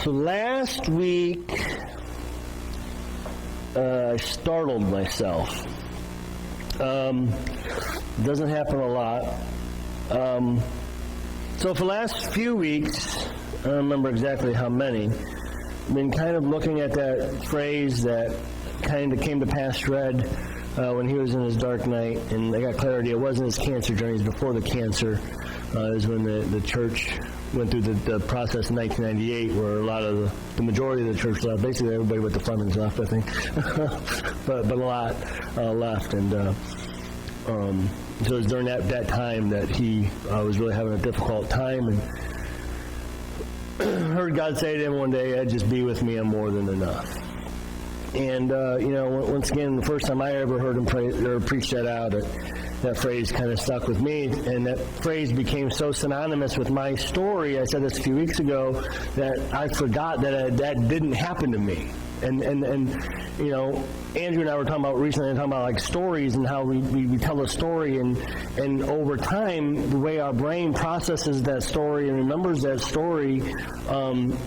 So last week, I startled myself. Doesn't happen a lot. So for the last few weeks, I don't remember exactly how many, I've been kind of looking at that phrase that kind of came to Pastor Ed when he was in his dark night, and I got clarity. It wasn't his cancer journey, it was before the cancer. It was when the church went through the process in 1998, where a lot of the majority of the church left. Basically, everybody but the Flemings left, I think. but a lot left, and so it was during that time that he was really having a difficult time, and heard God say to him one day, "Ed, just be with me, I'm more than enough." And once again, the first time I ever heard him pray or preach that out, that phrase kind of stuck with me, and that phrase became so synonymous with my story. I said this a few weeks ago, that I forgot that didn't happen to me. And Andrew and I were talking about recently, like stories and how we tell a story, and over time, the way our brain processes that story and remembers that story,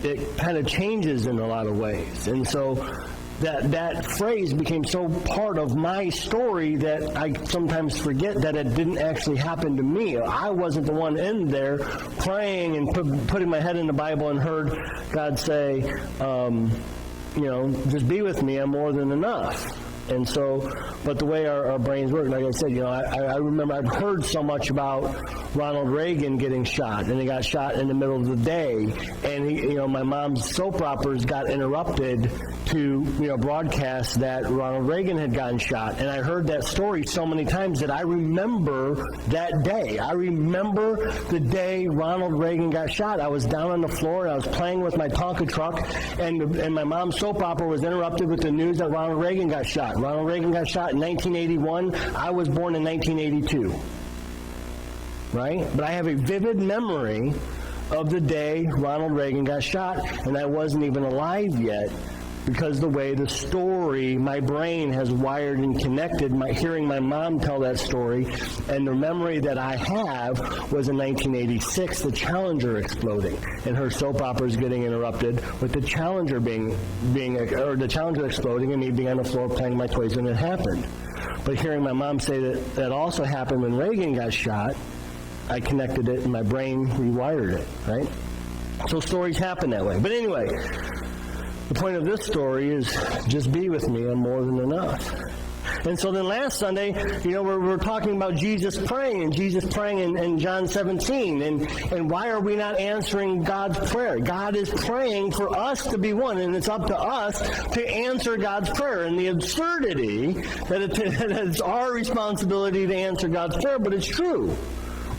it kind of changes in a lot of ways. And so that phrase became so part of my story that I sometimes forget that it didn't actually happen to me. I wasn't the one in there praying and putting my head in the Bible and heard God say, just be with me, I'm more than enough. And so, but the way our brains work, like I said, I remember I've heard so much about Ronald Reagan getting shot, and he got shot in the middle of the day, and my mom's soap operas got interrupted to broadcast that Ronald Reagan had gotten shot, and I heard that story so many times that I remember that day. I remember the day Ronald Reagan got shot. I was down on the floor, and I was playing with my Tonka truck, and my mom's soap opera was interrupted with the news that Ronald Reagan got shot. Ronald Reagan got shot in 1981. I was born in 1982. Right? But I have a vivid memory of the day Ronald Reagan got shot, and I wasn't even alive yet, because the way the story, my brain has wired and connected, hearing my mom tell that story, and the memory that I have was in 1986, the Challenger exploding, and her soap operas getting interrupted with the Challenger the Challenger exploding and me being on the floor playing my toys when it happened. But hearing my mom say that also happened when Reagan got shot, I connected it and my brain rewired it, right? So stories happen that way. But anyway, the point of this story is just be with me, I'm more than enough. And so then last Sunday, we're talking about Jesus praying in John 17. And why are we not answering God's prayer? God is praying for us to be one, and it's up to us to answer God's prayer. And the absurdity that it's our responsibility to answer God's prayer, but it's true.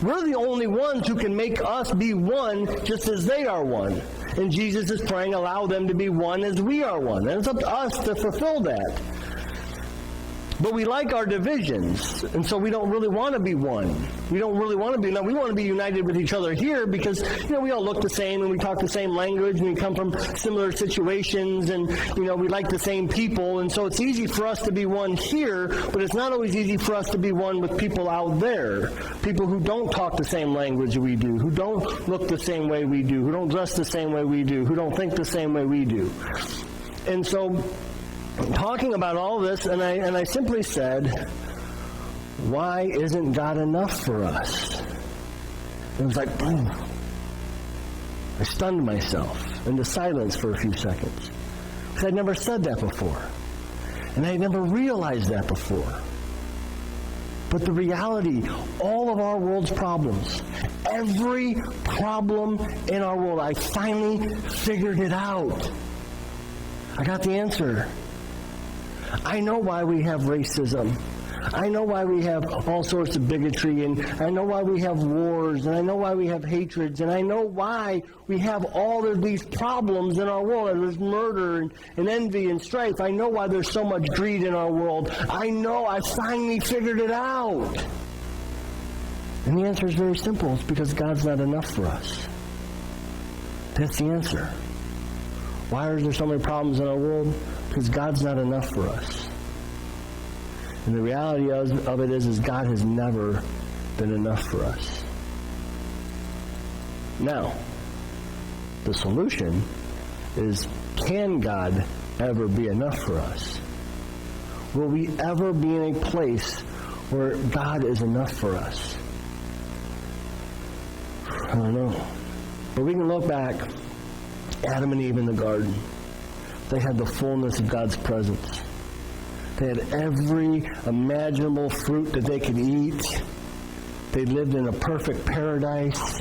We're the only ones who can make us be one just as they are one. And Jesus is praying, allow them to be one as we are one. And it's up to us to fulfill that. But we like our divisions, and so we don't really want to be one. We don't really want to be, we want to be united with each other here because, we all look the same, and we talk the same language, and we come from similar situations, and, we like the same people, and so it's easy for us to be one here, but it's not always easy for us to be one with people out there, people who don't talk the same language we do, who don't look the same way we do, who don't dress the same way we do, who don't think the same way we do. And so, talking about all this, and I simply said, why isn't God enough for us? It was like, boom. I stunned myself into silence for a few seconds. Because I'd never said that before. And I'd never realized that before. But the reality, all of our world's problems, every problem in our world, I finally figured it out. I got the answer. I know why we have racism. I know why we have all sorts of bigotry, and I know why we have wars, and I know why we have hatreds, and I know why we have all of these problems in our world, and there's murder and envy and strife. I know why there's so much greed in our world. I know, I finally figured it out. And the answer is very simple. It's because God's not enough for us. That's the answer. Why are there so many problems in our world? Because God's not enough for us. And the reality of it is God has never been enough for us. Now, the solution is, can God ever be enough for us? Will we ever be in a place where God is enough for us? I don't know. But we can look back, Adam and Eve in the garden. They had the fullness of God's presence. They had every imaginable fruit that they could eat. They lived in a perfect paradise.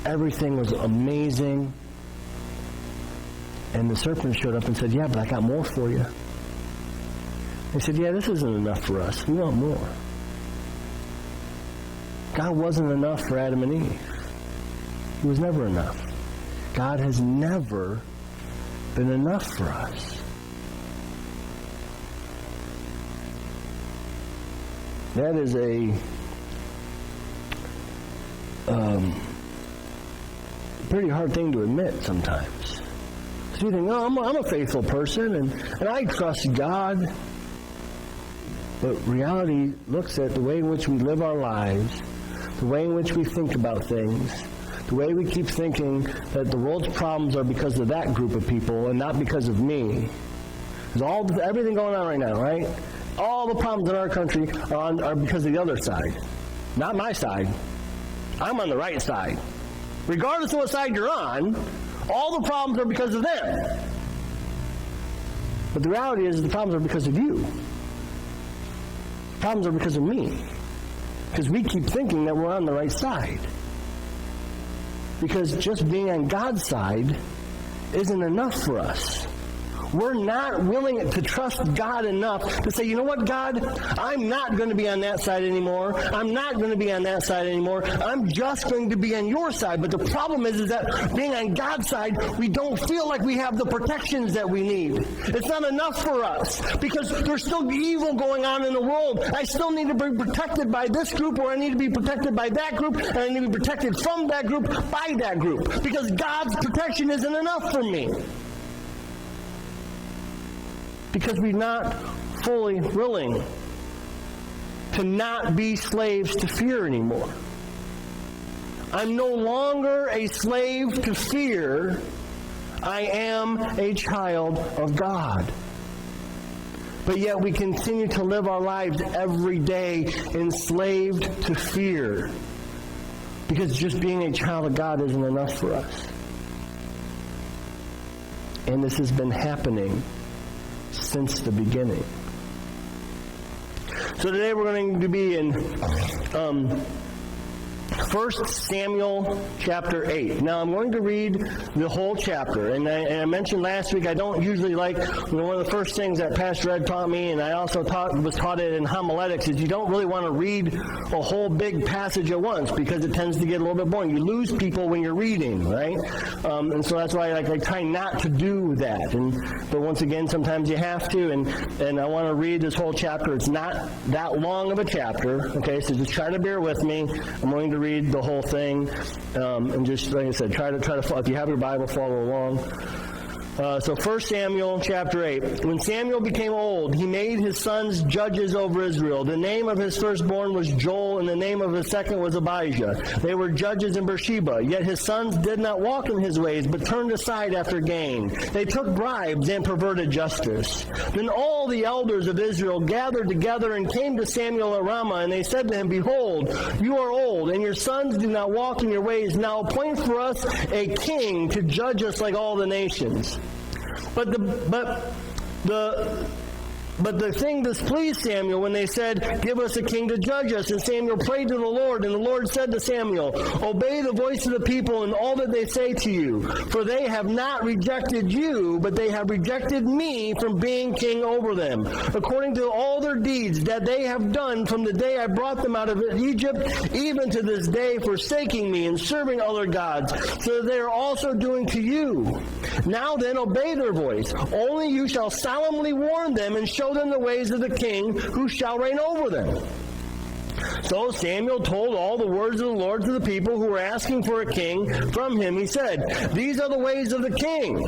Everything was amazing. And the serpent showed up and said, yeah, but I got more for you. They said, yeah, this isn't enough for us. We want more. God wasn't enough for Adam and Eve. He was never enough. God has never been enough for us. That is a pretty hard thing to admit sometimes. So you think, oh, I'm a faithful person, and I trust God. But reality looks at the way in which we live our lives, the way in which we think about things, the way we keep thinking that the world's problems are because of that group of people and not because of me. There's everything going on right now, right? All the problems in our country are because of the other side, not my side. I'm on the right side. Regardless of what side you're on, all the problems are because of them. But the reality is the problems are because of you. The problems are because of me. Because we keep thinking that we're on the right side. Because just being on God's side isn't enough for us. We're not willing to trust God enough to say, you know what, God? I'm not going to be on that side anymore. I'm not going to be on that side anymore. I'm just going to be on your side. But the problem is that being on God's side, we don't feel like we have the protections that we need. It's not enough for us because there's still evil going on in the world. I still need to be protected by this group, or I need to be protected by that group, and I need to be protected from that group by that group because God's protection isn't enough for me. Because we're not fully willing to not be slaves to fear anymore. I'm no longer a slave to fear. I am a child of God. But yet we continue to live our lives every day enslaved to fear. Because just being a child of God isn't enough for us. And this has been happening since the beginning. So today we're going to be in 1 Samuel chapter 8. Now I'm going to read the whole chapter. And I mentioned last week I don't usually like, one of the first things that Pastor Ed taught me, and I also was taught it in homiletics, is you don't really want to read a whole big passage at once because it tends to get a little bit boring. You lose people when you're reading, right? And so that's why I try not to do that. But once again, sometimes you have to, and I want to read this whole chapter. It's not that long of a chapter, okay? So just try to bear with me. I'm going to read the whole thing, and just like I said, try to follow. If you have your Bible, follow along. So 1 Samuel chapter 8. When Samuel became old, he made his sons judges over Israel. The name of his firstborn was Joel, and the name of his second was Abijah. They were judges in Beersheba. Yet his sons did not walk in his ways, but turned aside after gain. They took bribes and perverted justice. Then all the elders of Israel gathered together and came to Samuel at Ramah, and they said to him, Behold, you are old, and your sons do not walk in your ways. Now appoint for us a king to judge us like all the nations. But the thing displeased Samuel when they said, Give us a king to judge us. And Samuel prayed to the Lord, and the Lord said to Samuel, Obey the voice of the people in all that they say to you, for they have not rejected you, but they have rejected me from being king over them, according to all their deeds that they have done from the day I brought them out of Egypt, even to this day, forsaking me and serving other gods, so that they are also doing to you. Now then, obey their voice. Only you shall solemnly warn them and show them the ways of the king who shall reign over them. So Samuel told all the words of the Lord to the people who were asking for a king from him. He said, These are the ways of the king.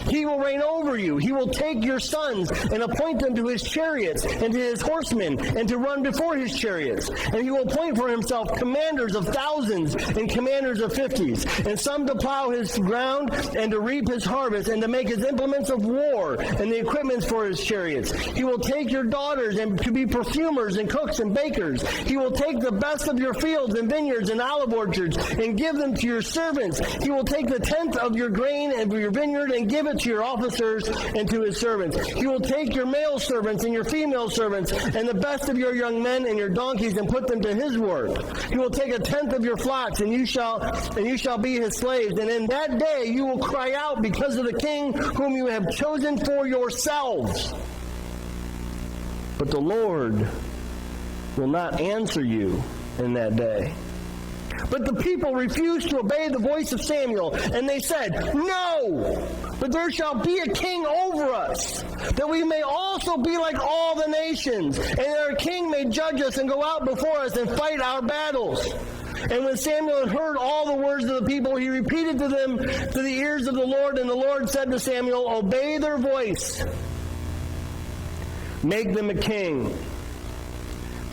He will reign over you. He will take your sons and appoint them to his chariots and to his horsemen and to run before his chariots. And he will appoint for himself commanders of thousands and commanders of fifties, and some to plow his ground and to reap his harvest and to make his implements of war and the equipments for his chariots. He will take your daughters and to be perfumers and cooks and bakers. He will take the best of your fields and vineyards and olive orchards and give them to your servants. He will take the tenth of your grain and your vineyard and give it to your officers and to his servants. He will take your male servants and your female servants and the best of your young men and your donkeys and put them to his work. He will take a tenth of your flocks, and you shall be his slaves. And in that day you will cry out because of the king whom you have chosen for yourselves. But the Lord will not answer you in that day. But the people refused to obey the voice of Samuel, and they said, "No, but there shall be a king over us, that we may also be like all the nations, and that our king may judge us and go out before us and fight our battles." And when Samuel had heard all the words of the people, he repeated to them to the ears of the Lord, and the Lord said to Samuel, "Obey their voice. Make them a king."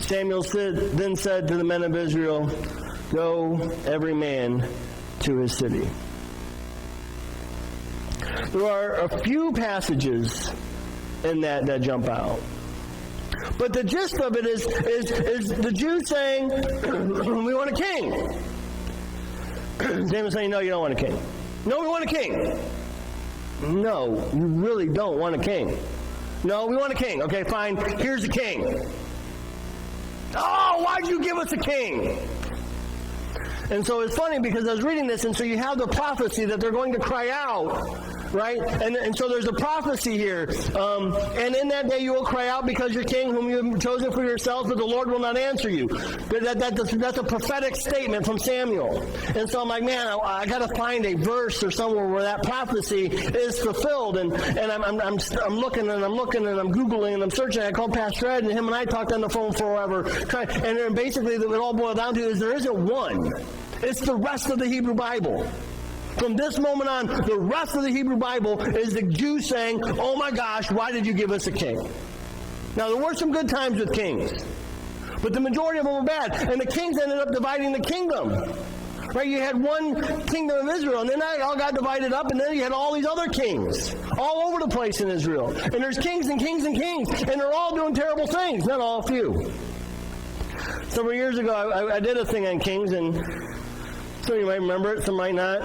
Samuel then said to the men of Israel, "Go every man to his city." There are a few passages in that jump out. But the gist of it is the Jews saying, "We want a king." Samuel saying, "No, you don't want a king." "No, we want a king." "No, you really don't want a king." "No, we want a king." "Okay, fine. Here's a king." "Oh, why'd you give us a king?" And so it's funny because I was reading this, and so you have the prophecy that they're going to cry out, right? And so there's a prophecy here. And in that day you will cry out because your king whom you have chosen for yourselves, but the Lord will not answer you. That's a prophetic statement from Samuel. And so I'm like, man, I got to find a verse or somewhere where that prophecy is fulfilled. And I'm looking and I'm Googling and I'm searching. I called Pastor Ed, and him and I talked on the phone forever. And basically what it all boiled down to is there isn't one. It's the rest of the Hebrew Bible. From this moment on, the rest of the Hebrew Bible is the Jews saying, "Oh my gosh, why did you give us a king?" Now, there were some good times with kings, but the majority of them were bad. And the kings ended up dividing the kingdom. Right? You had one kingdom of Israel, and then that all got divided up, and then you had all these other kings all over the place in Israel. And there's kings and kings and kings, and they're all doing terrible things, not all, a few. Several years ago, I did a thing on kings, and some of you might remember it, some might not.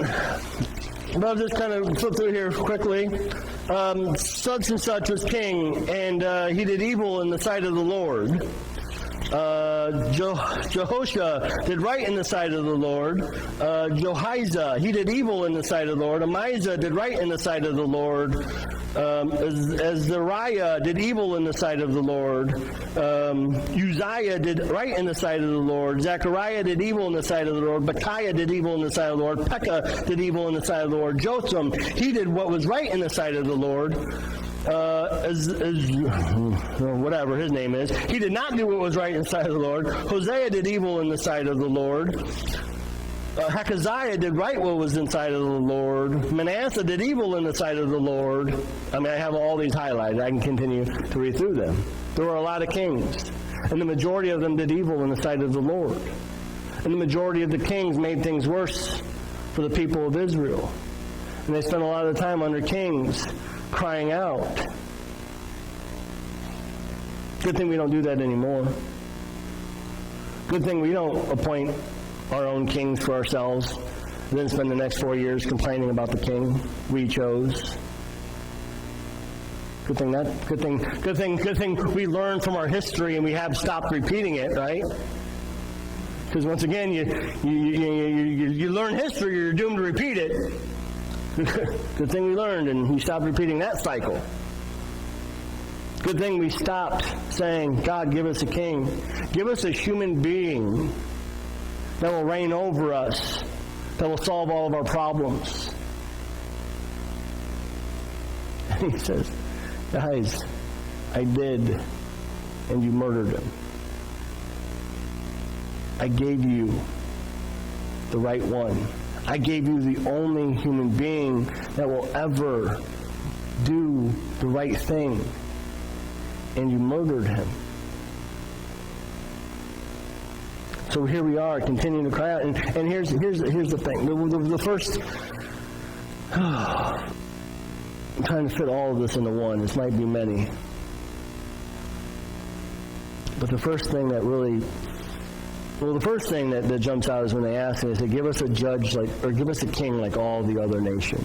But I'll just kind of flip through here quickly. Such and such was king, and he did evil in the sight of the Lord. Jehoshaphat did right in the sight of the Lord. Jehoiada, he did evil in the sight of the Lord. Amaziah did right in the sight of the Lord. Azariah did evil in the sight of the Lord. Uzziah did right in the sight of the Lord. Zechariah did evil in the sight of the Lord. Bechiah did evil in the sight of the Lord. Pekah did evil in the sight of the Lord. Jotham, he did what was right in the sight of the Lord. Whatever his name is, he did not do what was right in the sight of the Lord. Hosea did evil in the sight of the Lord. Hezekiah did right what was in the sight of the Lord. Manasseh did evil in the sight of the Lord. I mean, I have all these highlighted. I can continue to read through them. There were a lot of kings, and the majority of them did evil in the sight of the Lord. And the majority of the kings made things worse for the people of Israel. And they spent a lot of the time under kings crying out. Good thing we don't do that anymore. Good thing we don't appoint our own kings for ourselves and then spend the next 4 years complaining about the king we chose. Good thing we learn from our history and we have stopped repeating it, right? Because once again, you learn history, you're doomed to repeat it. Good thing we learned and we stopped repeating that cycle. Good thing we stopped saying, "God, give us a king. Give us a human being that will reign over us, that will solve all of our problems." And he says, "Guys, I did, and you murdered him. I gave you the right one. I gave you the only human being that will ever do the right thing, and you murdered him. So here we are, continuing to cry out. And here's the thing. The first... I'm trying to fit all of this into one. This might be many. But the first thing that really... Well, the first thing that jumps out is when they ask me, they say, give us a judge or give us a king like all the other nations.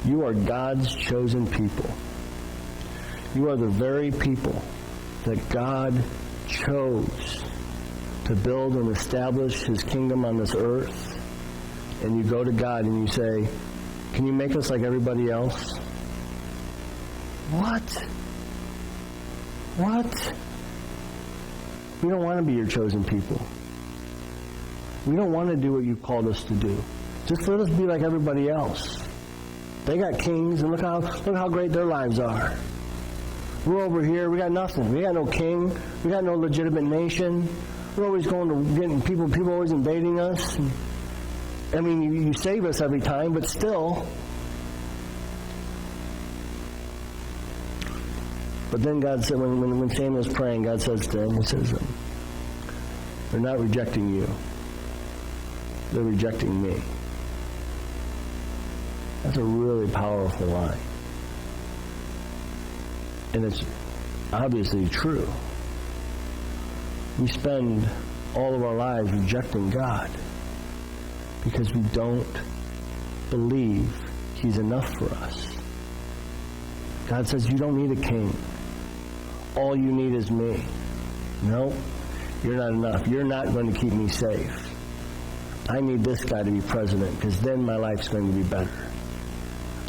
You are God's chosen people. You are the very people that God chose to build and establish his kingdom on this earth. And you go to God and you say, can you make us like everybody else? What? What? We don't want to be your chosen people. We don't want to do what you've called us to do. Just let us be like everybody else. They got kings, and look how great their lives are. We're over here, we got nothing. We got no king. We got no legitimate nation. We're always going to getting people always invading us. I mean, you save us every time, but still. But then God said, when Samuel's praying, God says to him, he says, they're not rejecting you. They're rejecting me. That's a really powerful line. And it's obviously true. We spend all of our lives rejecting God because we don't believe he's enough for us. God says, you don't need a king. All you need is me. No, you're not enough. You're not going to keep me safe. I need this guy to be president because then my life's going to be better.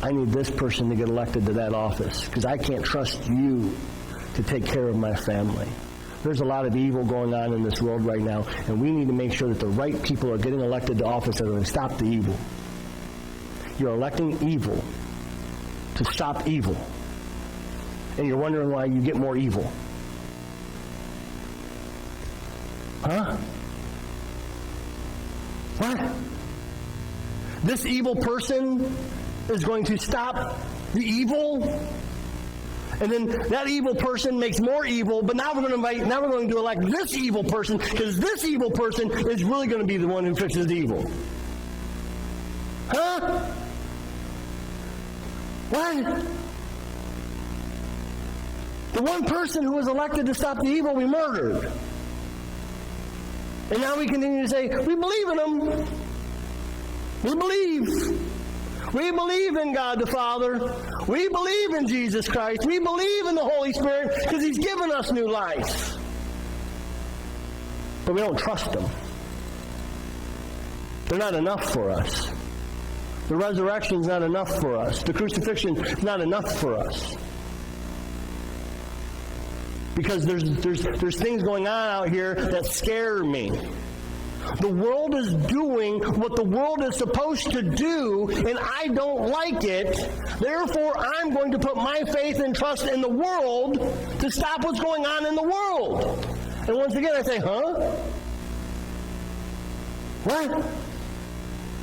I need this person to get elected to that office because I can't trust you to take care of my family. There's a lot of evil going on in this world right now, and we need to make sure that the right people are getting elected to office that are going to stop the evil. You're electing evil to stop evil. And you're wondering why you get more evil. Huh? What? This evil person is going to stop the evil, and then that evil person makes more evil, but now we're going to elect this evil person because this evil person is really going to be the one who fixes the evil. Huh? What? The one person who was elected to stop the evil we murdered. And now we continue to say, we believe in him. We believe. We believe in God the Father. We believe in Jesus Christ. We believe in the Holy Spirit because he's given us new life. But we don't trust them. They're not enough for us. The resurrection is not enough for us. The crucifixion is not enough for us. Because there's things going on out here that scare me. The world is doing what the world is supposed to do, and I don't like it. Therefore, I'm going to put my faith and trust in the world to stop what's going on in the world. And once again, I say, huh? What?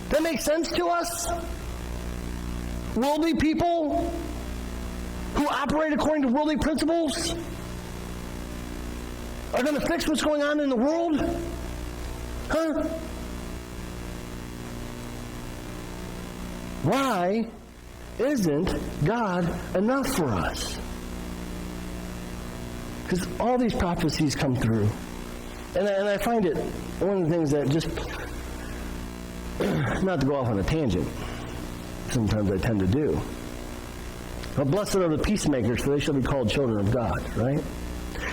That makes sense to us? Worldly people who operate according to worldly principles are going to fix what's going on in the world? Huh? Why isn't God enough for us? Because all these prophecies come through. And I find it one of the things that just, not to go off on a tangent, sometimes I tend to do. But blessed are the peacemakers, for they shall be called children of God, right?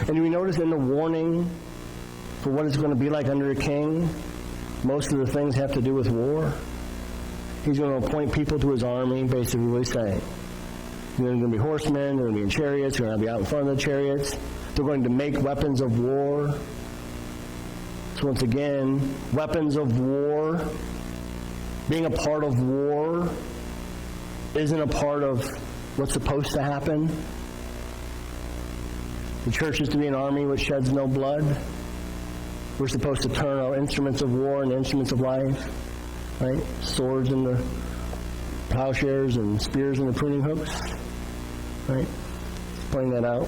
And we notice in the warning for what it's going to be like under a king, most of the things have to do with war. He's going to appoint people to his army, basically what he's saying. They're going to be horsemen, they're going to be in chariots, they're going to be out in front of the chariots. They're going to make weapons of war. So once again, weapons of war, being a part of war, isn't a part of what's supposed to happen. The church is to be an army which sheds no blood. We're supposed to turn our instruments of war into instruments of life. right? Swords in the plowshares and spears in the pruning hooks, right? Pointing that out.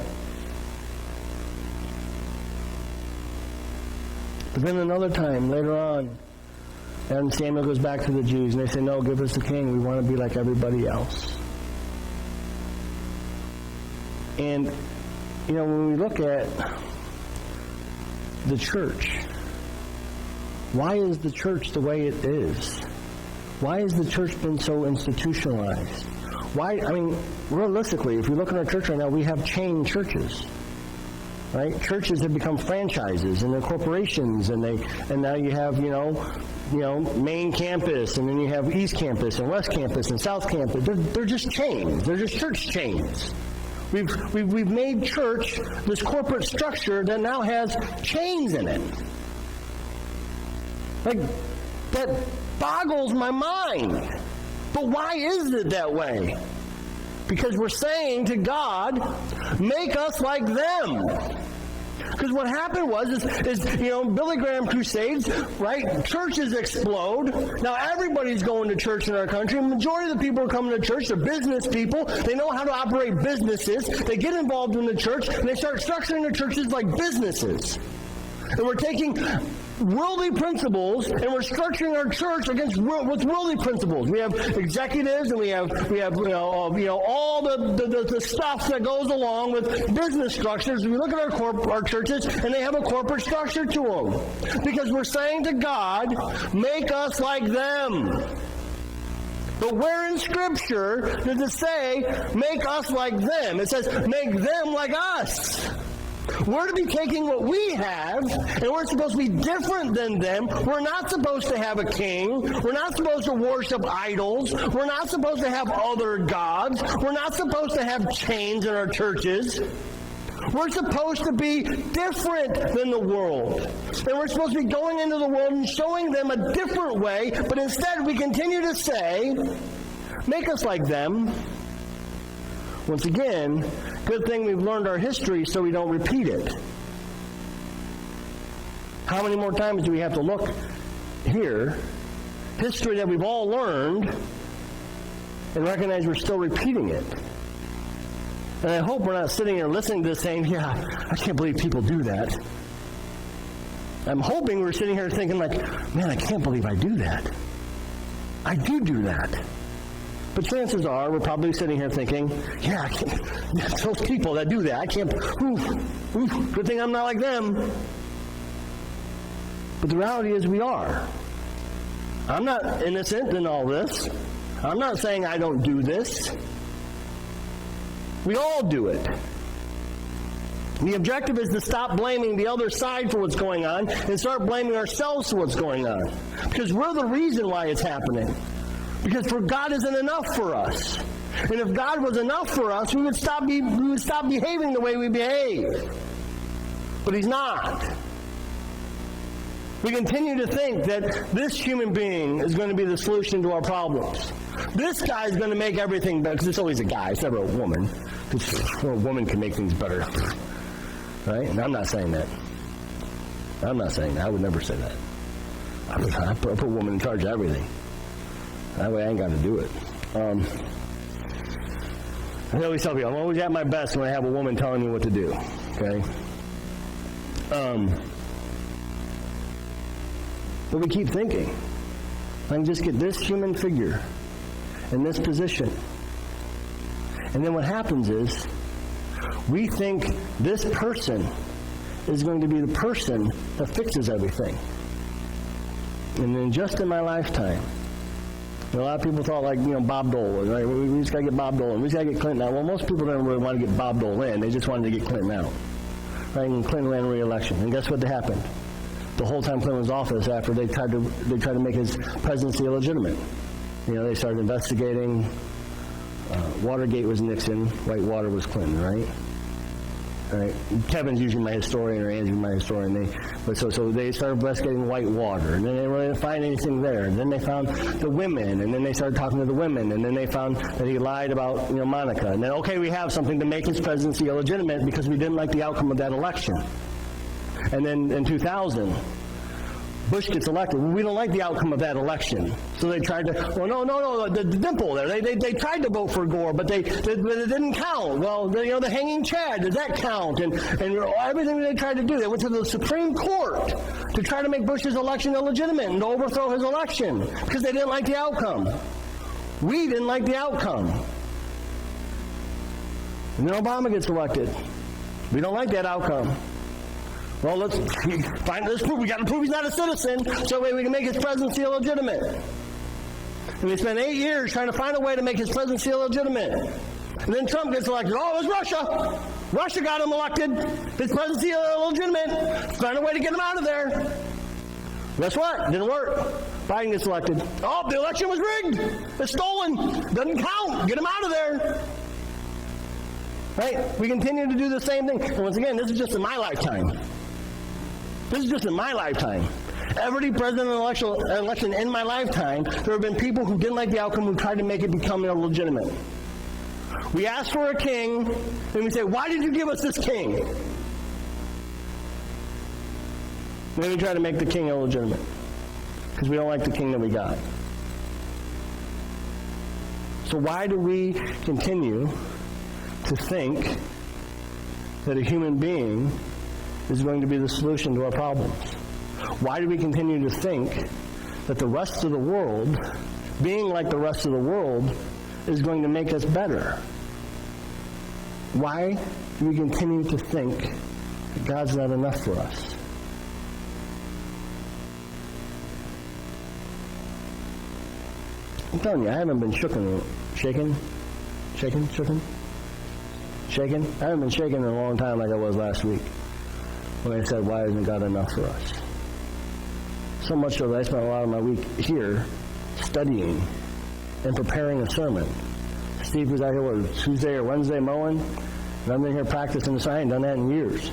But then another time, later on, and Samuel goes back to the Jews, and they say, no, give us a king. We want to be like everybody else. And, when we look at the church, why is the church the way it is? Why has the church been so institutionalized? Realistically, if we look at our church right now, we have chain churches. Right? Churches have become franchises and they're corporations, and now you have, main campus, and then you have East Campus and West Campus and South Campus. They're just chains. They're just church chains. We've made church this corporate structure that now has chains in it. Like, that boggles my mind. But why is it that way? Because we're saying to God, make us like them. Because what happened is Billy Graham crusades, right? Churches explode. Now everybody's going to church in our country. The majority of the people who are coming to church are business people. They know how to operate businesses. They get involved in the church, and they start structuring their churches like businesses. And we're taking worldly principles, and we're structuring our church with worldly principles. We have executives, and we have all the stuff that goes along with business structures. We look at our churches, and they have a corporate structure to them, because we're saying to God, make us like them. But where in Scripture does it say, make us like them? It says, make them like us. We're to be taking what we have, and we're supposed to be different than them. We're not supposed to have a king. We're not supposed to worship idols. We're not supposed to have other gods. We're not supposed to have chains in our churches. We're supposed to be different than the world. And we're supposed to be going into the world and showing them a different way, but instead we continue to say, make us like them. Once again, good thing we've learned our history so we don't repeat it. How many more times do we have to look here? History that we've all learned, and recognize we're still repeating it. And I hope we're not sitting here listening to this saying, yeah, I can't believe people do that. I'm hoping we're sitting here thinking like, man, I can't believe I do that. I do that. But chances are, we're probably sitting here thinking, yeah, those people that do that, I can't, good thing I'm not like them. But the reality is we are. I'm not innocent in all this. I'm not saying I don't do this. We all do it. The objective is to stop blaming the other side for what's going on and start blaming ourselves for what's going on. Because we're the reason why it's happening. Because for God isn't enough for us. And if God was enough for us, we would stop behaving the way we behave. But He's not. We continue to think that this human being is going to be the solution to our problems. This guy is going to make everything better. Because it's always a guy. It's never a woman. Well, a woman can make things better. Right? And I'm not saying that. I would never say that. I put a woman in charge of everything. That way I ain't got to do it. I always tell people, I'm always at my best when I have a woman telling me what to do. Okay? But we keep thinking, I can just get this human figure in this position. And then what happens is, we think this person is going to be the person that fixes everything. And then just in my lifetime, a lot of people thought Bob Dole, right? We just got to get Bob Dole in. We just got to get Clinton out. Well, most people don't really want to get Bob Dole in. They just wanted to get Clinton out. Right? And Clinton ran re-election. And guess what happened? The whole time Clinton was in office, after they tried to make his presidency illegitimate. They started investigating. Watergate was Nixon. Whitewater was Clinton, right? Right. Kevin's usually my historian, or Andrew's my historian. So they started investigating Whitewater, and then they really didn't find anything there. And then they found the women, and then they started talking to the women, and then they found that he lied about Monica. And then, okay, we have something to make his presidency illegitimate because we didn't like the outcome of that election. And then in 2000, Bush gets elected. We don't like the outcome of that election. So they tried to, the dimple there. They tried to vote for Gore, but it didn't count. Well, the hanging Chad, did that count? And everything they tried to do. They went to the Supreme Court to try to make Bush's election illegitimate and to overthrow his election because they didn't like the outcome. We didn't like the outcome. And then Obama gets elected. We don't like that outcome. Well, let's prove. We got to prove he's not a citizen, so we can make his presidency illegitimate. And we spent 8 years trying to find a way to make his presidency illegitimate. And then Trump gets elected. Oh, it was Russia. Russia got him elected. His presidency illegitimate. Find a way to get him out of there. Guess what? Didn't work. Biden gets elected. Oh, the election was rigged. It's stolen. Doesn't count. Get him out of there. Right? We continue to do the same thing. And once again, this is just in my lifetime. This is just in my lifetime. Every presidential election in my lifetime, there have been people who didn't like the outcome who tried to make it become illegitimate. We ask for a king, and we say, why did you give us this king? Then we try to make the king illegitimate because we don't like the king that we got. So why do we continue to think that a human being is going to be the solution to our problems? Why do we continue to think that the rest of the world, being like the rest of the world, is going to make us better? Why do we continue to think that God's not enough for us? I'm telling you, I haven't been shaken. I haven't been shaken in a long time like I was last week when I said, why isn't God enough for us? So much so that I spent a lot of my week here studying and preparing a sermon. Steve was out here, Tuesday or Wednesday mowing, and I've been here practicing this. I ain't done that in years.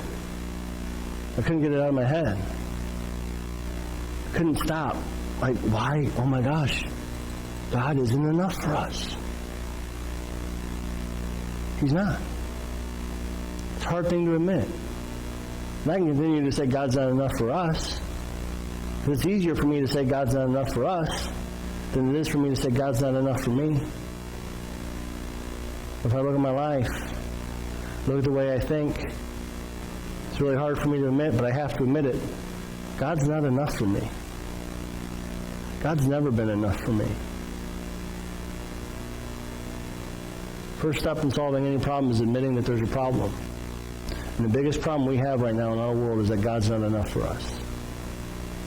I couldn't get it out of my head. I couldn't stop. Like, why? Oh my gosh. God isn't enough for us. He's not. It's a hard thing to admit. And I can continue to say God's not enough for us. But it's easier for me to say God's not enough for us than it is for me to say God's not enough for me. If I look at my life, look at the way I think, it's really hard for me to admit, but I have to admit it. God's not enough for me. God's never been enough for me. First step in solving any problem is admitting that there's a problem. And the biggest problem we have right now in our world is that God's not enough for us.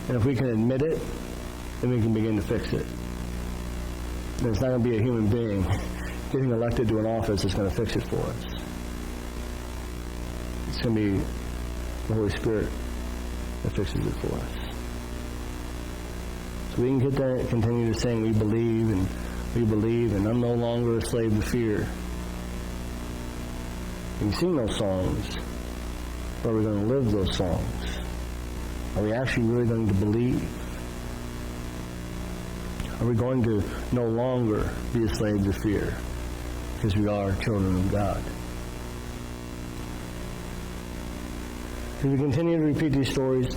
And if we can admit it, then we can begin to fix it. And it's not going to be a human being getting elected to an office that's going to fix it for us. It's going to be the Holy Spirit that fixes it for us. So we can continue to sing, we believe, and I'm no longer a slave to fear. We can sing those songs, but are we going to live those songs? Are we actually really going to believe? Are we going to no longer be a slave to fear because we are children of God? If we continue to repeat these stories,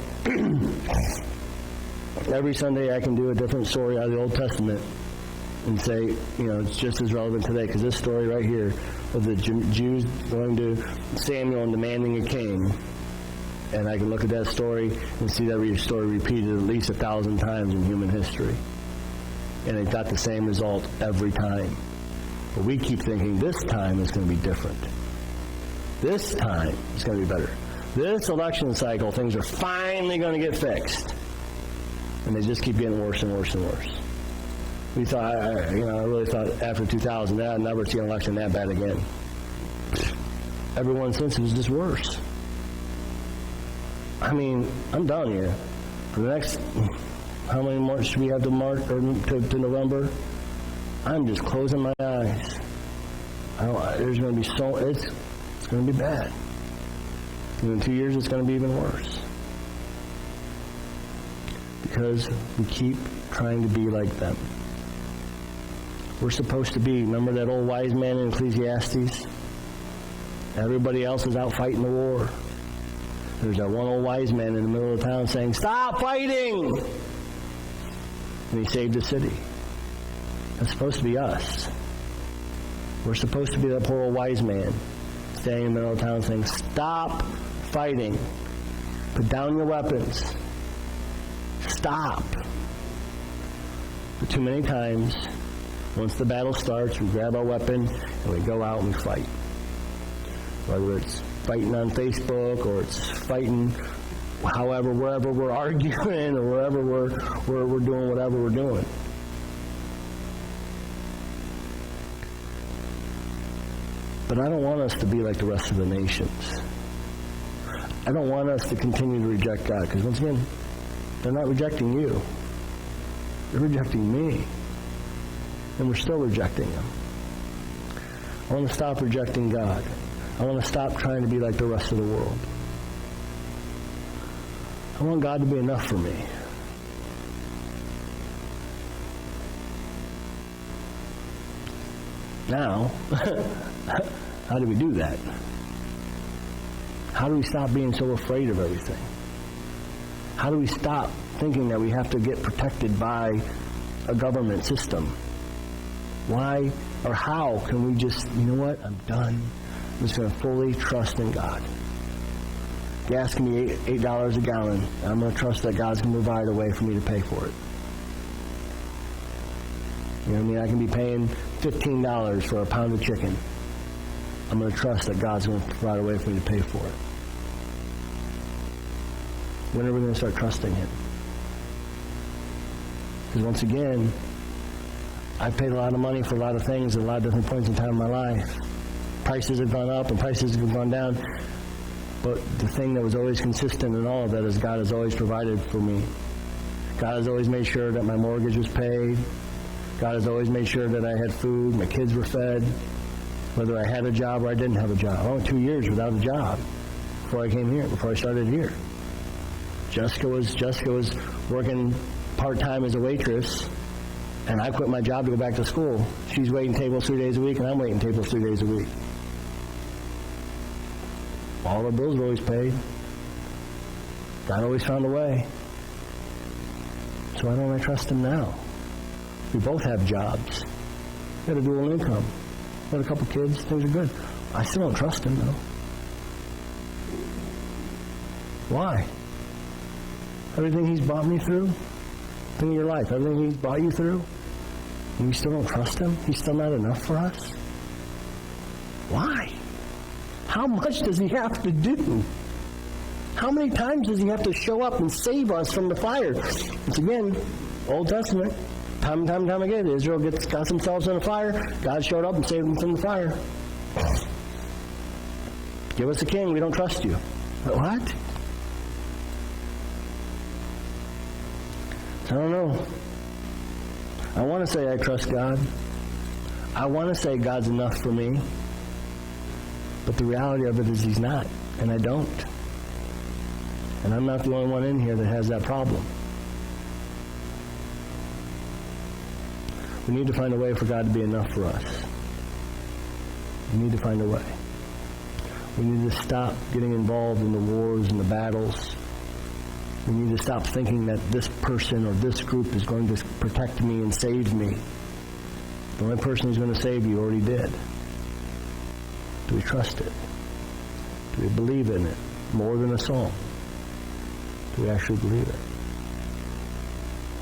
every Sunday I can do a different story out of the Old Testament and say, it's just as relevant today, because this story right here of the Jews going to Samuel and demanding a king, and I can look at that story and see that story repeated at least 1,000 times in human history. And it got the same result every time. But we keep thinking this time is going to be different. This time is going to be better. This election cycle, things are finally going to get fixed. And they just keep getting worse and worse and worse. We thought, I really thought after 2000, I'd never see an election that bad again. Everyone since it was just worse. I mean, I'm telling you, for the next, how many months should we have to March or to November? I'm just closing my eyes. There's going to be it's going to be bad. And in 2 years, it's going to be even worse. Because we keep trying to be like them. We're supposed to be, remember that old wise man in Ecclesiastes? Everybody else is out fighting the war. There's that one old wise man in the middle of the town saying, "Stop fighting!" And he saved the city. That's supposed to be us. We're supposed to be that poor old wise man standing in the middle of the town saying, "Stop fighting. Put down your weapons. Stop." But too many times, once the battle starts, we grab our weapon and we go out and we fight. Whether it's fighting on Facebook or it's fighting however, wherever we're arguing or wherever we're doing whatever we're doing. But I don't want us to be like the rest of the nations. I don't want us to continue to reject God, because once again, they're not rejecting you. They're rejecting me. And we're still rejecting Him. I want to stop rejecting God. I want to stop trying to be like the rest of the world. I want God to be enough for me. Now, how do we do that? How do we stop being so afraid of everything? How do we stop thinking that we have to get protected by a government system? Why or how can we just, you know what, I'm done. I'm just going to fully trust in God. Gas can be $8 a gallon. I'm going to trust that God's going to provide a way for me to pay for it. You know what I mean? I can be paying $15 for a pound of chicken. I'm going to trust that God's going to provide a way for me to pay for it. When are we going to start trusting Him? Because once again, I've paid a lot of money for a lot of things at a lot of different points in time in my life. Prices have gone up and prices have gone down. But the thing that was always consistent in all of that is God has always provided for me. God has always made sure that my mortgage was paid. God has always made sure that I had food, my kids were fed, whether I had a job or I didn't have a job. I went 2 years without a job before I came here, before I started here. Jessica was working part-time as a waitress, and I quit my job to go back to school. She's waiting tables 3 days a week, and I'm waiting tables 3 days a week. All our bills were always paid. God always found a way. So why don't I trust Him now? We both have jobs. We got a dual income. We got a couple kids. Things are good. I still don't trust Him, though. Why? Everything He's brought me through, think of your life, everything He's brought you through, and you still don't trust Him? He's still not enough for us? Why? How much does He have to do? How many times does He have to show up and save us from the fire? It's again, Old Testament. Time and time again, Israel got themselves in a fire. God showed up and saved them from the fire. Give us a king, we don't trust you. But what? I don't know. I want to say I trust God. I want to say God's enough for me. But the reality of it is He's not, and I don't. And I'm not the only one in here that has that problem. We need to find a way for God to be enough for us. We need to find a way. We need to stop getting involved in the wars and the battles. We need to stop thinking that this person or this group is going to protect me and save me. The only person who's going to save you already did. Do we trust it? Do we believe in it more than a song? Do we actually believe it?